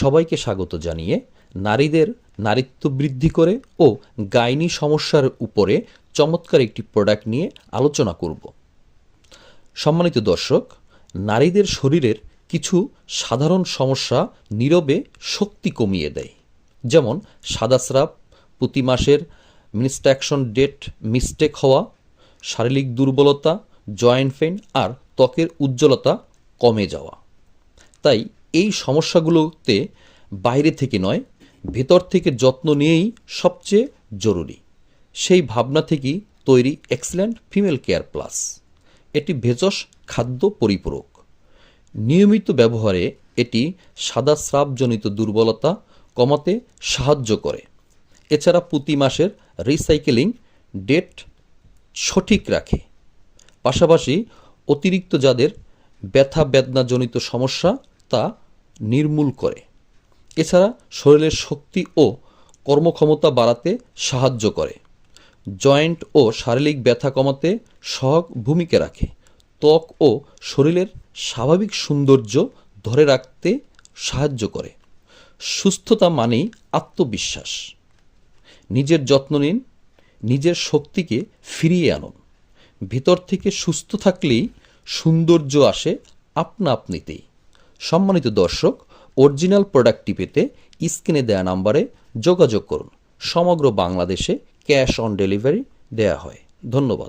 সবাইকে স্বাগত জানিয়ে নারীদের নারীত্ব বৃদ্ধি করে ও গাইনি সমস্যার উপরে চমৎকার একটি প্রোডাক্ট নিয়ে আলোচনা করব। সম্মানিত দর্শক, নারীদের শরীরের কিছু সাধারণ সমস্যা নীরবে শক্তি কমিয়ে দেয়, যেমন সাদাস্রাব, প্রতি মাসের মেনস্ট্রাকশন ডেট মিস্টেক হওয়া, শারীরিক দুর্বলতা, জয়েন্ট পেইন আর ত্বকের উজ্জ্বলতা কমে যাওয়া। তাই এই সমস্যাগুলোতে বাইরে থেকে নয়, ভেতর থেকে যত্ন নিয়েই সবচেয়ে জরুরি। সেই ভাবনা থেকেই তৈরি এক্সেলেন্ট ফিমেল কেয়ার প্লাস। এটি ভেষজ খাদ্য পরিপূরক। নিয়মিত ব্যবহারে এটি সাদা স্রাবজনিত দুর্বলতা কমাতে সাহায্য করে। এছাড়া প্রতি মাসের রিসাইকেলিং ডেট সঠিক রাখে। পাশাপাশি অতিরিক্ত যাদের ব্যথা বেদনাজনিত সমস্যা তা নির্মূল করে। এছাড়া শরীরের শক্তি ও কর্মক্ষমতা বাড়াতে সাহায্য করে। জয়েন্ট ও শারীরিক ব্যথা কমাতে সহায়ক ভূমিকা রাখে। ত্বক ও শরীরের স্বাভাবিক সৌন্দর্য ধরে রাখতে সাহায্য করে। সুস্থতা মানেই আত্মবিশ্বাস। নিজের যত্ন নিন, নিজের শক্তিকে ফিরিয়ে আনুন। ভিতর থেকে সুস্থ থাকলেই সৌন্দর্য আসে আপনা আপনিতেই। সম্মানিত দর্শক, অরিজিনাল প্রোডাক্টটি পেতে স্ক্রিনে দেওয়া নাম্বারে যোগাযোগ করুন। সমগ্র বাংলাদেশে ক্যাশ অন ডেলিভারি দেয়া হয়। ধন্যবাদ।